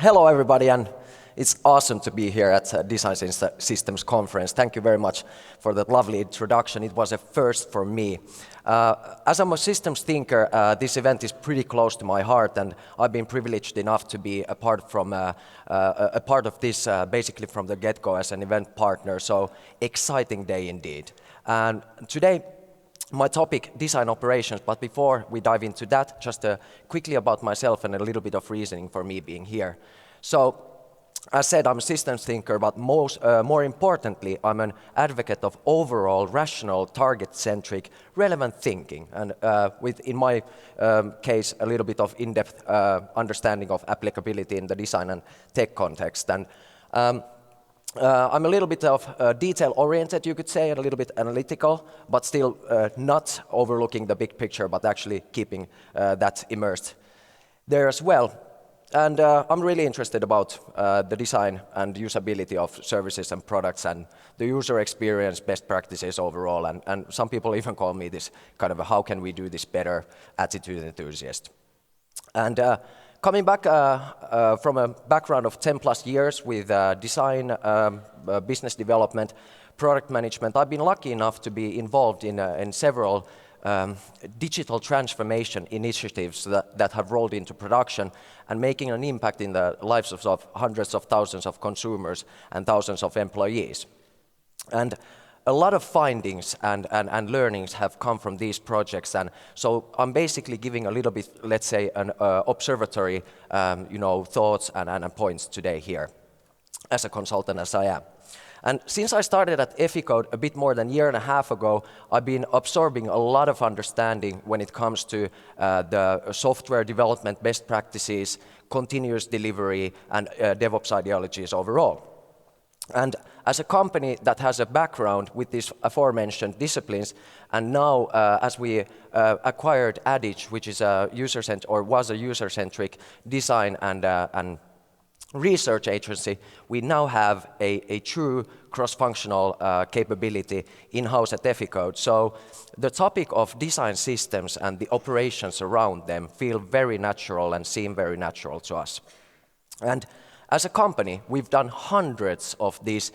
Hello everybody, and it's awesome to be here at Design Systems Conference. Thank you very much for that lovely introduction. It was a first for me. As I'm a systems thinker, this event is pretty close to my heart, and I've been privileged enough to be a part of this basically from the get-go as an event partner, so exciting day indeed. And today, my topic, design operations, but before we dive into that, just quickly about myself and a little bit of reasoning for me being here. So, as said, I'm a systems thinker, but more importantly, I'm an advocate of overall rational, target-centric, relevant thinking, and in my case, a little bit of in-depth understanding of applicability in the design and tech context. And I'm a little bit of detail-oriented, you could say, and a little bit analytical, but still not overlooking the big picture, but actually keeping that immersed there as well. And I'm really interested about the design and usability of services and products and the user experience, best practices overall, and some people even call me this kind of a how can we do this better attitude enthusiast. And coming back from a background of 10 plus years with design, business development, product management, I've been lucky enough to be involved in several digital transformation initiatives that have rolled into production and making an impact in the lives of hundreds of thousands of consumers and thousands of employees. And a lot of findings and learnings have come from these projects, and so I'm basically giving a little bit, let's say, an observatory, thoughts and points today here, as a consultant as I am. And since I started at Efficode a bit more than a year and a half ago, I've been absorbing a lot of understanding when it comes to the software development best practices, continuous delivery, and DevOps ideologies overall. And as a company that has a background with these aforementioned disciplines, and now as we acquired Adage, which is a user-centric design and research agency, we now have a true cross-functional capability in-house at Efficode. So the topic of design systems and the operations around them feel very natural and seem very natural to us. And as a company, we've done hundreds of these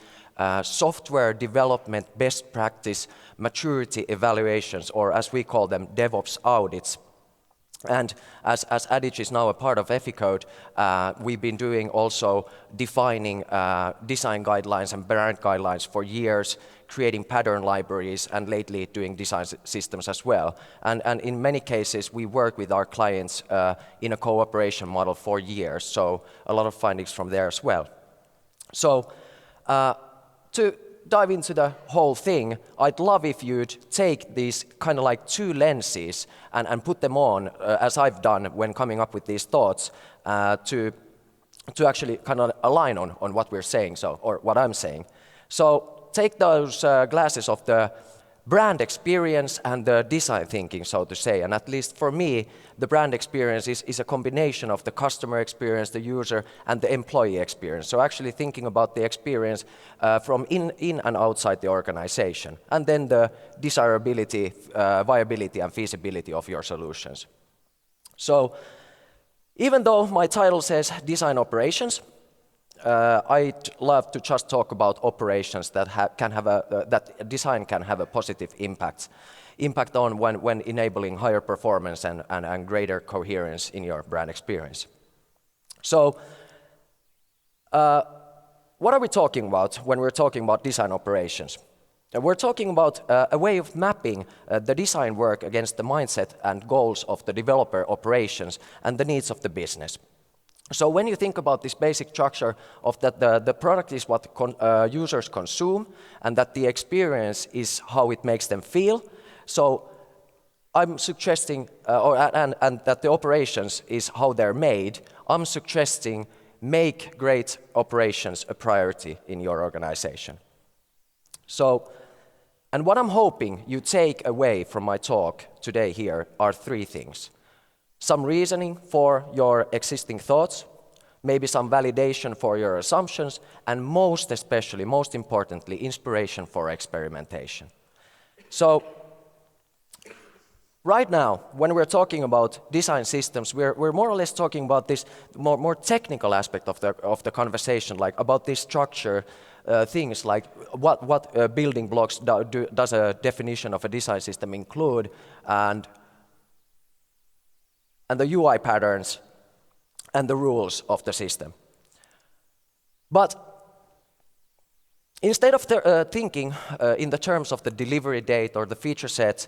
software development best practice maturity evaluations, or as we call them, DevOps audits. And as Adage is now a part of Efficode, we've been doing also defining design guidelines and brand guidelines for years, creating pattern libraries, and lately doing design systems as well. And in many cases, we work with our clients in a cooperation model for years, so a lot of findings from there as well. So to dive into the whole thing, I'd love if you'd take these kind of like two lenses and put them on, as I've done when coming up with these thoughts, to actually kind of align on what we're saying, or what I'm saying. So take those glasses of the brand experience and the design thinking, so to say. And at least for me, the brand experience is a combination of the customer experience, the user, and the employee experience. So actually thinking about the experience from in and outside the organization. And then the desirability, viability, and feasibility of your solutions. So even though my title says design operations, I'd love to just talk about operations that that design can have a positive impact on when enabling higher performance and greater coherence in your brand experience. So, what are we talking about when we're talking about design operations? We're talking about a way of mapping the design work against the mindset and goals of the developer operations and the needs of the business. So when you think about this basic structure of that the product is what users consume and that the experience is how it makes them feel, so I'm suggesting, and that the operations is how they're made, I'm suggesting make great operations a priority in your organization. So, and what I'm hoping you take away from my talk today here are three things. Some reasoning for your existing thoughts, maybe some validation for your assumptions, and most importantly, inspiration for experimentation. So, Right now, when we're talking about design systems, we're more or less talking about this more technical aspect of the conversation, like about this structure, things like what building blocks does a definition of a design system include, and the UI patterns and the rules of the system. But instead of thinking in the terms of the delivery date or the feature set,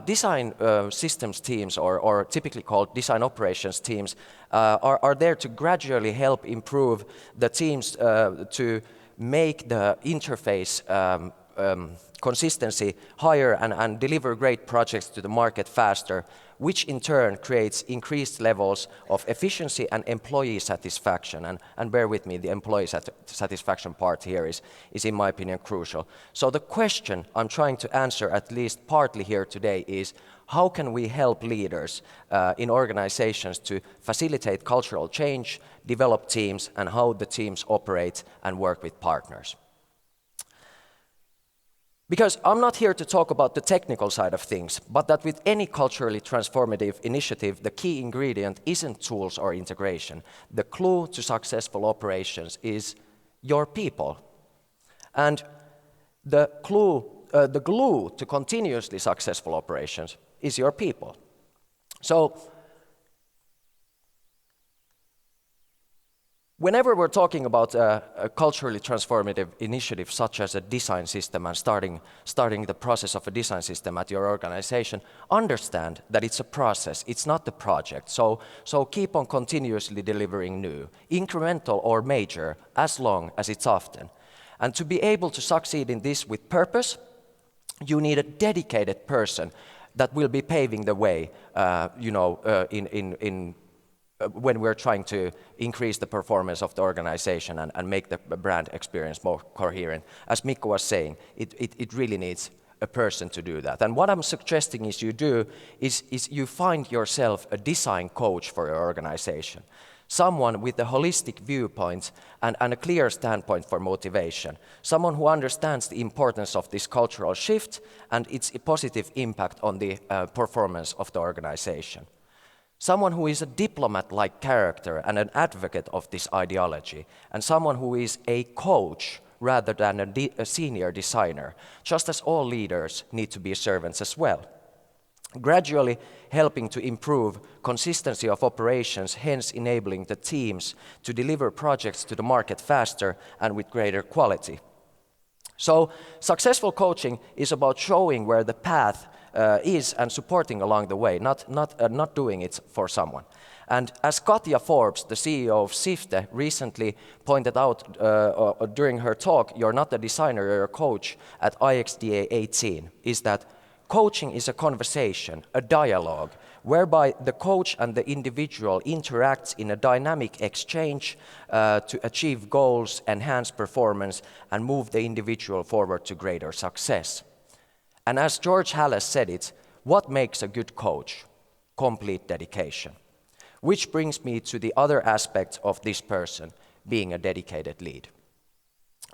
design systems teams, or typically called design operations teams, are there to gradually help improve the teams to make the interface consistency higher and deliver great projects to the market faster, which in turn creates increased levels of efficiency and employee satisfaction. And bear with me, the employee satisfaction part here is in my opinion crucial. So the question I'm trying to answer, at least partly here today, is how can we help leaders in organizations to facilitate cultural change, develop teams, and how the teams operate and work with partners? Because I'm not here to talk about the technical side of things, but that with any culturally transformative initiative, the key ingredient isn't tools or integration. The clue to successful operations is your people. And the glue to continuously successful operations is your people. So, whenever we're talking about a culturally transformative initiative such as a design system and starting the process of a design system at your organization, understand that it's a process, it's not the project. So keep on continuously delivering new, incremental or major, as long as it's often. And to be able to succeed in this with purpose, you need a dedicated person that will be paving the way, when we're trying to increase the performance of the organization and make the brand experience more coherent. As Mikko was saying, it really needs a person to do that. And what I'm suggesting is you find yourself a design coach for your organization. Someone with a holistic viewpoint and a clear standpoint for motivation. Someone who understands the importance of this cultural shift and its positive impact on the performance of the organization. Someone who is a diplomat-like character and an advocate of this ideology, and someone who is a coach rather than a senior designer, just as all leaders need to be servants as well. Gradually helping to improve consistency of operations, hence enabling the teams to deliver projects to the market faster and with greater quality. So successful coaching is about showing where the path is and supporting along the way, not doing it for someone. And as Katja Forbes, the CEO of Sifte, recently pointed out during her talk, "You're not a designer, you're a coach," at IXDA 18, is that coaching is a conversation, a dialogue, whereby the coach and the individual interacts in a dynamic exchange to achieve goals, enhance performance, and move the individual forward to greater success. And as George Halas said it, what makes a good coach? Complete dedication. Which brings me to the other aspect of this person, being a dedicated lead.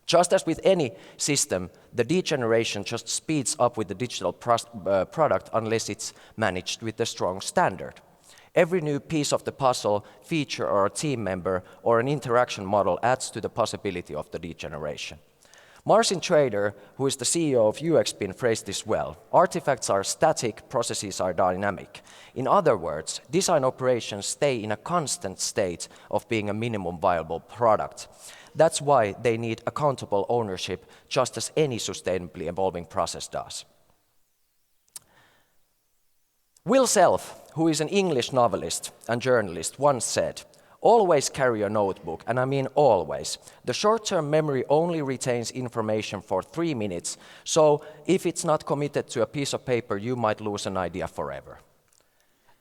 Just as with any system, the degeneration just speeds up with the digital product unless it's managed with a strong standard. Every new piece of the puzzle, feature or a team member or an interaction model adds to the possibility of the degeneration. Marcin Trader, who is the CEO of UXPin, phrased this well. Artifacts are static, processes are dynamic. In other words, design operations stay in a constant state of being a minimum viable product. That's why they need accountable ownership, just as any sustainably evolving process does. Will Self, who is an English novelist and journalist, once said, "Always carry a notebook," and I mean always. The short-term memory only retains information for 3 minutes, so if it's not committed to a piece of paper, you might lose an idea forever.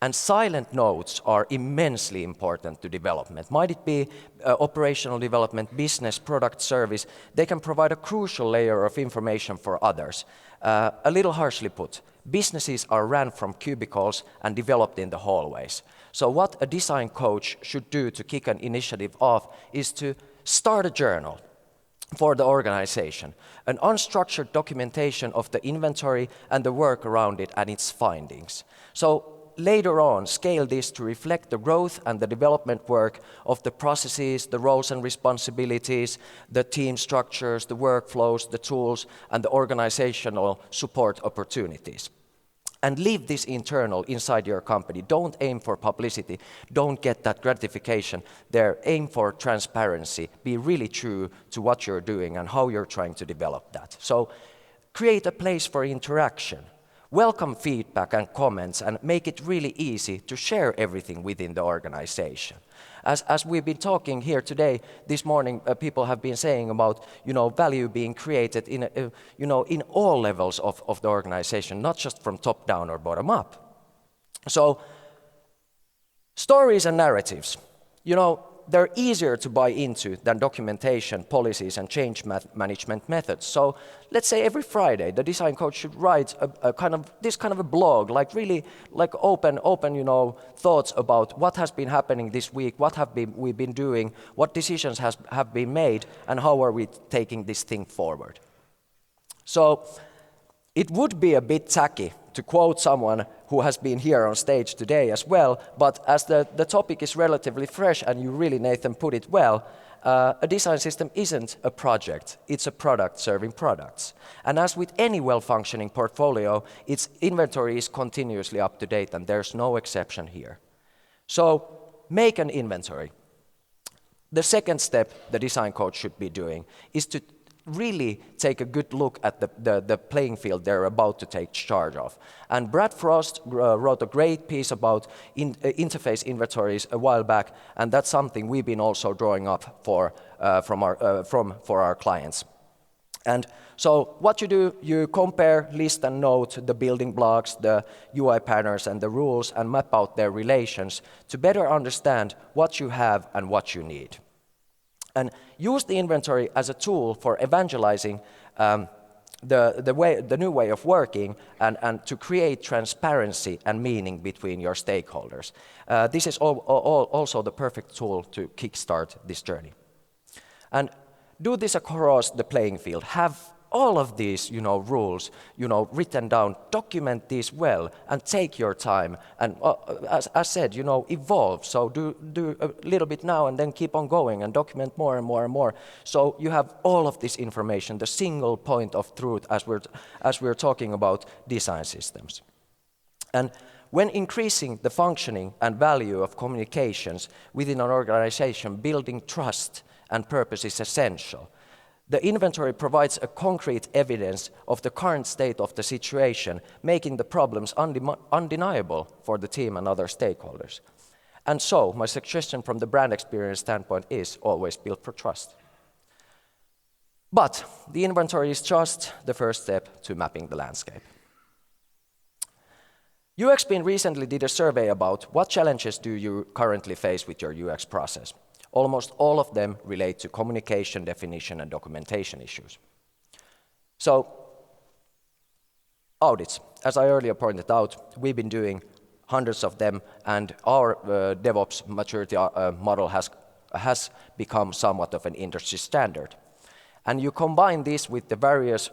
And silent notes are immensely important to development. Might it be operational development, business, product, service, they can provide a crucial layer of information for others. A little harshly put, businesses are ran from cubicles and developed in the hallways. So what a design coach should do to kick an initiative off is to start a journal. for the organization, an unstructured documentation of the inventory and the work around it and its findings. So later on, scale this to reflect the growth and the development work of the processes, the roles and responsibilities, the team structures, the workflows, the tools, and the organizational support opportunities. And leave this internal inside your company. Don't aim for publicity. Don't get that gratification there. Aim for transparency. Be really true to what you're doing and how you're trying to develop that. So create a place for interaction. Welcome feedback and comments and make it really easy to share everything within the organization. As we've been talking here today, this morning, people have been saying about value being created in all levels of the organization, not just from top down or bottom up. So stories and narratives, they're easier to buy into than documentation, policies, and change management methods. So let's say every Friday, the design coach should write this kind of a blog, really open, thoughts about what has been happening this week, what have we been doing, what decisions have been made, and how are we taking this thing forward. So it would be a bit tacky to quote someone who has been here on stage today as well, but as the topic is relatively fresh and you really, Nathan, put it well, a design system isn't a project, it's a product serving products. And as with any well-functioning portfolio, its inventory is continuously up to date and there's no exception here. So make an inventory. The second step the design coach should be doing is to really take a good look at the playing field they're about to take charge of. And Brad Frost wrote a great piece about interface inventories a while back, and that's something we've been also drawing up for our clients. And so what you do, you compare, list and note the building blocks, the UI patterns and the rules, and map out their relations to better understand what you have and what you need. And use the inventory as a tool for evangelizing the new way of working and to create transparency and meaning between your stakeholders. This is also the perfect tool to kickstart this journey. And do this across the playing field. Have all of these, rules, written down. Document these well and take your time. And as said, evolve. So do a little bit now and then keep on going and document more and more and more. So you have all of this information, the single point of truth as we're talking about design systems. And when increasing the functioning and value of communications within an organization, building trust and purpose is essential. The inventory provides a concrete evidence of the current state of the situation, making the problems undeniable for the team and other stakeholders. And so, my suggestion from the brand experience standpoint is always build for trust. But the inventory is just the first step to mapping the landscape. UXPin recently did a survey about what challenges do you currently face with your UX process. Almost all of them relate to communication, definition, and documentation issues. So, audits. As I earlier pointed out, we've been doing hundreds of them, and our DevOps maturity model has become somewhat of an industry standard. And you combine this with the various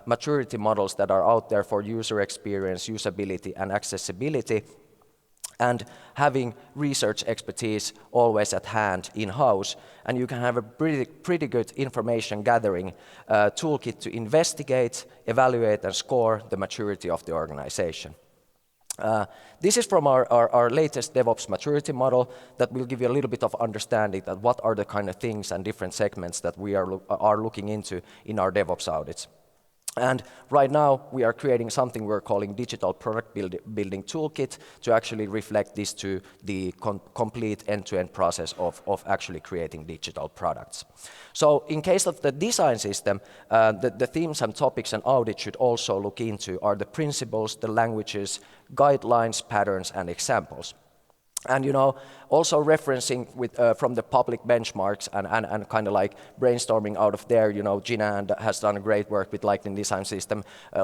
maturity models that are out there for user experience, usability, and accessibility, and having research expertise always at hand in-house, and you can have a pretty good information gathering toolkit to investigate, evaluate, and score the maturity of the organization. This is from our latest DevOps maturity model that will give you a little bit of understanding that what are the kind of things and different segments that we are looking into in our DevOps audits. And right now, we are creating something we're calling Digital Product Building Toolkit to actually reflect this to the complete end-to-end process of actually creating digital products. So in case of the design system, the themes and topics and audit should also look into are the principles, the languages, guidelines, patterns, and examples. And also referencing from the public benchmarks and kind of like brainstorming out of there, Gina has done great work with Lightning Design System.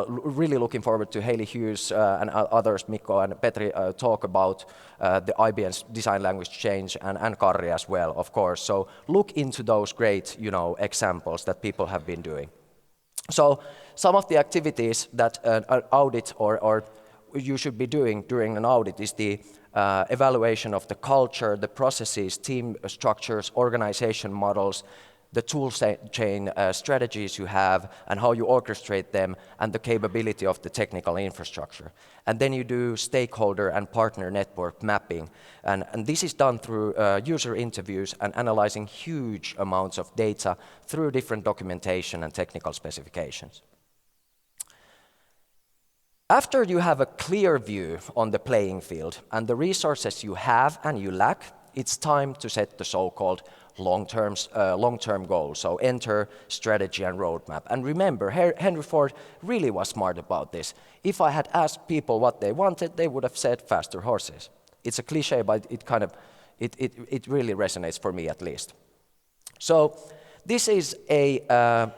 Really looking forward to Haley Hughes and others, Mikko and Petri, talk about the IBM's design language change and Kauri as well, of course. So look into those great, examples that people have been doing. So some of the activities that an audit or you should be doing during an audit is the evaluation of the culture, the processes, team structures, organization models, the tool chain strategies you have and how you orchestrate them, and the capability of the technical infrastructure. And then you do stakeholder and partner network mapping. And this is done through user interviews and analyzing huge amounts of data through different documentation and technical specifications. After you have a clear view on the playing field and the resources you have and you lack, it's time to set the so-called long-term goals. So enter strategy and roadmap. And remember, Henry Ford really was smart about this. If I had asked people what they wanted, they would have said faster horses. It's a cliche, but it really resonates for me at least. So this is a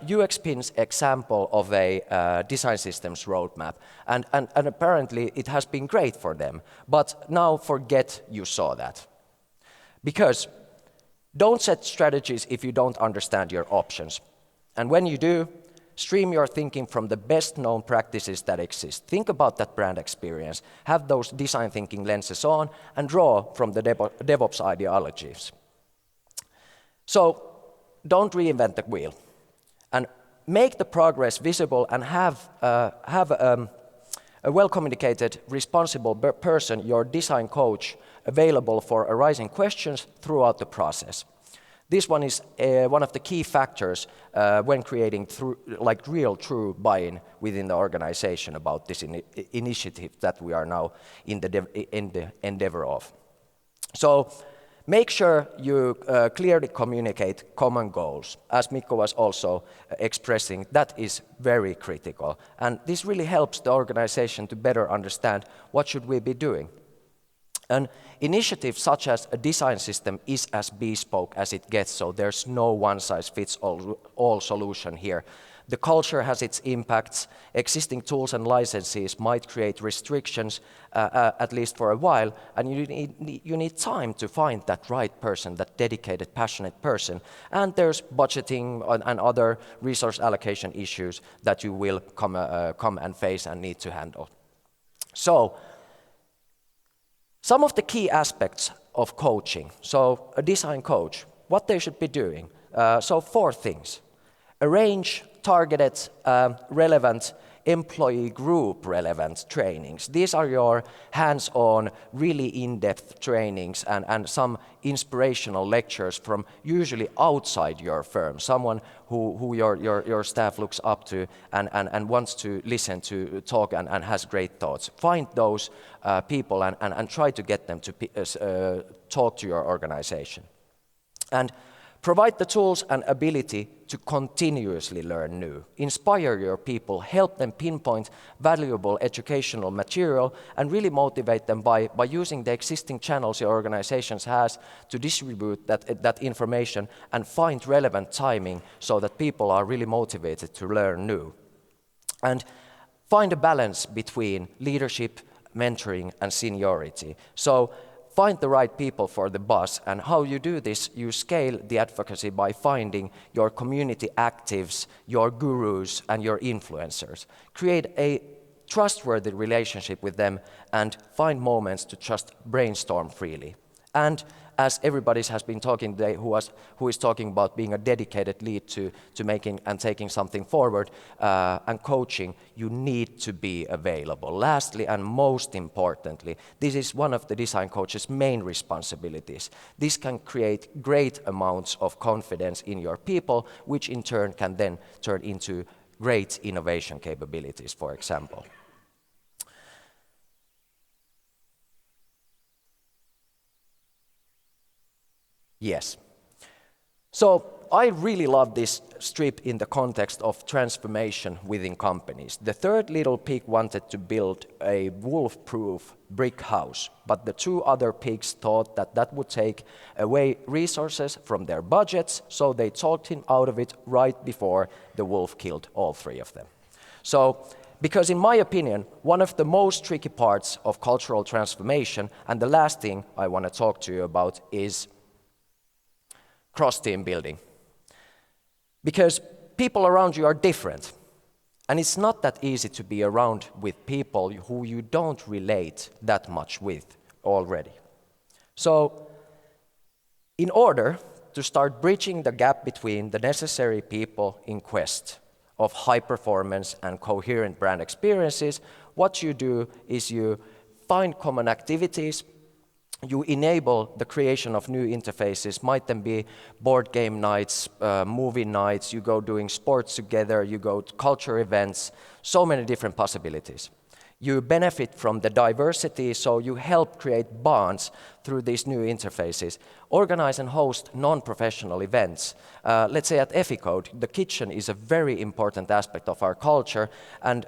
UXPin's example of a design systems roadmap, and apparently it has been great for them. But now forget you saw that. Because don't set strategies if you don't understand your options. And when you do, stream your thinking from the best known practices that exist. Think about that brand experience, have those design thinking lenses on, and draw from the DevOps ideologies. So don't reinvent the wheel, and make the progress visible, and have a well-communicated, responsible person, your design coach, available for arising questions throughout the process. This one is one of the key factors when creating real true buy-in within the organization about this initiative that we are now in the endeavor of. So make sure you clearly communicate common goals. As Mikko was also expressing, that is very critical. And this really helps the organization to better understand what should we be doing. An initiative such as a design system is as bespoke as it gets, so there's no one-size-fits-all solution here. The culture has its impacts. Existing tools and licenses might create restrictions, at least for a while, and you need time to find that right person, that dedicated, passionate person. And there's budgeting and other resource allocation issues that you will come and face and need to handle. So, some of the key aspects of coaching. So, a design coach, what they should be doing. So, 4 things. Arrange targeted, relevant, employee group relevant trainings. These are your hands-on, really in-depth trainings and some inspirational lectures from usually outside your firm, someone who your staff looks up to and wants to listen to talk and has great thoughts. Find those people and try to get them to talk to your organization. And provide the tools and ability to continuously learn new. Inspire your people, help them pinpoint valuable educational material, and really motivate them by using the existing channels your organizations has to distribute that information and find relevant timing so that people are really motivated to learn new. And find a balance between leadership, mentoring, and seniority. So find the right people for the bus, and how you do this, you scale the advocacy by finding your community actives, your gurus, and your influencers. Create a trustworthy relationship with them and find moments to just brainstorm freely. And as everybody has been talking today, who is talking about being a dedicated lead to making and taking something forward and coaching, you need to be available. Lastly, and most importantly, this is one of the design coach's main responsibilities. This can create great amounts of confidence in your people, which in turn can then turn into great innovation capabilities, for example. Yes. So I really love this strip in the context of transformation within companies. The third little pig wanted to build a wolf-proof brick house, but the two other pigs thought that that would take away resources from their budgets, so they talked him out of it right before the wolf killed all three of them. So, because in my opinion, one of the most tricky parts of cultural transformation, and the last thing I want to talk to you about, is cross-team building. Because people around you are different. And it's not that easy to be around with people who you don't relate that much with already. So, in order to start bridging the gap between the necessary people in quest of high performance and coherent brand experiences, what you do is you find common activities, you enable the creation of new interfaces, might then be board game nights, movie nights, you go doing sports together, you go to culture events, so many different possibilities. You benefit from the diversity, so you help create bonds through these new interfaces. Organize and host non-professional events. Let's say at Efficode, the kitchen is a very important aspect of our culture, and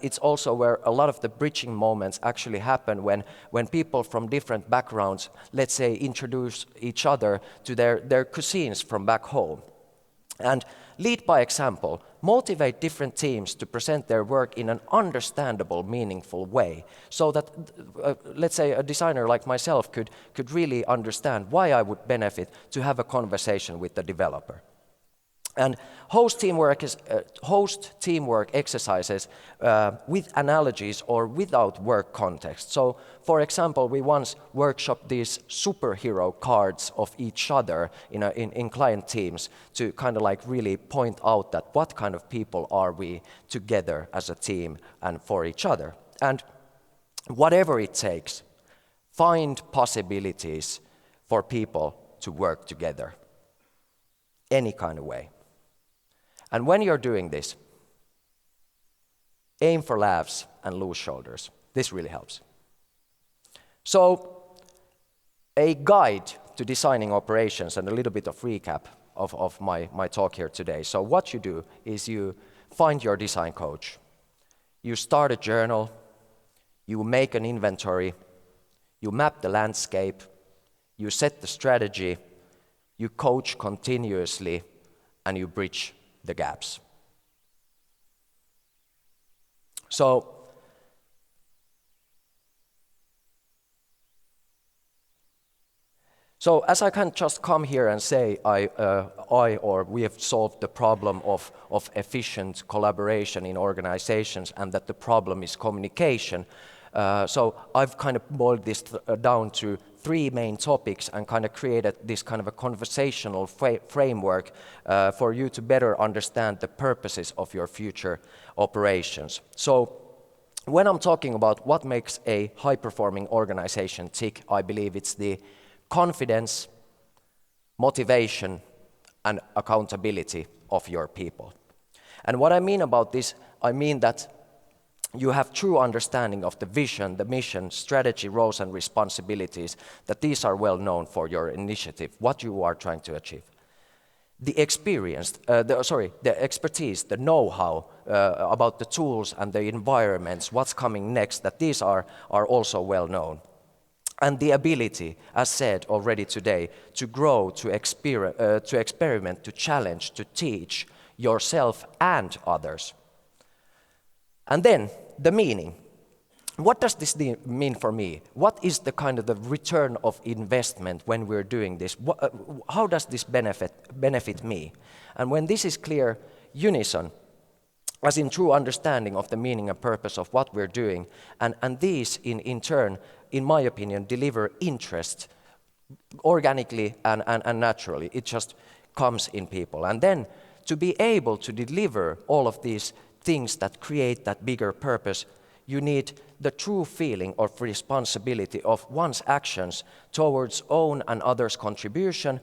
it's also where a lot of the bridging moments actually happen when people from different backgrounds, let's say, introduce each other to their cuisines from back home. And lead by example, motivate different teams to present their work in an understandable, meaningful way, so that, let's say, a designer like myself could really understand why I would benefit to have a conversation with the developer. And host teamwork exercises with analogies or without work context. So, for example, we once workshopped these superhero cards of each other in client teams to kind of like really point out that what kind of people are we together as a team and for each other. And whatever it takes, find possibilities for people to work together, any kind of way. And when you're doing this, aim for laughs and loose shoulders. This really helps. So, a guide to designing operations and a little bit of recap of my talk here today. So what you do is you find your design coach. You start a journal, you make an inventory, you map the landscape, you set the strategy, you coach continuously, and you bridge the gaps. So, as I can just come here and say we have solved the problem of efficient collaboration in organizations and that the problem is communication. So I've kind of boiled this down to three main topics and kind of created this kind of a conversational framework for you to better understand the purposes of your future operations. So when I'm talking about what makes a high-performing organization tick, I believe it's the confidence, motivation, and accountability of your people. And what I mean about this, I mean that you have true understanding of the vision, the mission, strategy, roles, and responsibilities, that these are well known for your initiative, what you are trying to achieve. The expertise, the know-how about the tools and the environments, what's coming next, that these are also well known. And the ability, as said already today, to grow, to experiment, to challenge, to teach yourself and others. And then the meaning. What does this mean for me? What is the kind of the return of investment when we're doing this? How does this benefit me? And when this is clear, unison, as in true understanding of the meaning and purpose of what we're doing, and these in turn, in my opinion, deliver interest organically and naturally. It just comes in people. And then to be able to deliver all of these things that create that bigger purpose, you need the true feeling of responsibility of one's actions towards own and others' contribution,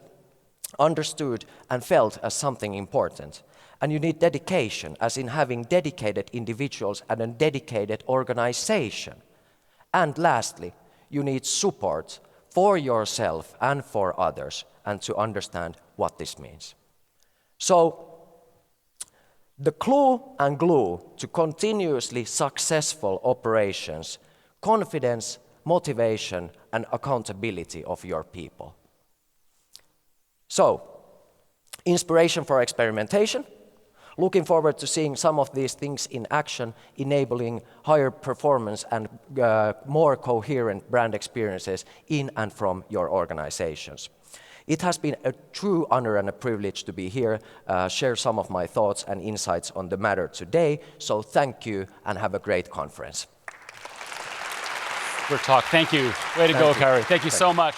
understood and felt as something important. And you need dedication, as in having dedicated individuals and a dedicated organization. And lastly, you need support for yourself and for others, and to understand what this means. So, the clue and glue to continuously successful operations, confidence, motivation, and accountability of your people. So, inspiration for experimentation. Looking forward to seeing some of these things in action, enabling higher performance and more coherent brand experiences in and from your organizations. It has been a true honor and a privilege to be here, share some of my thoughts and insights on the matter today. So thank you and have a great conference. Good talk. Thank you. Way to go, Kauri. Thank you so much.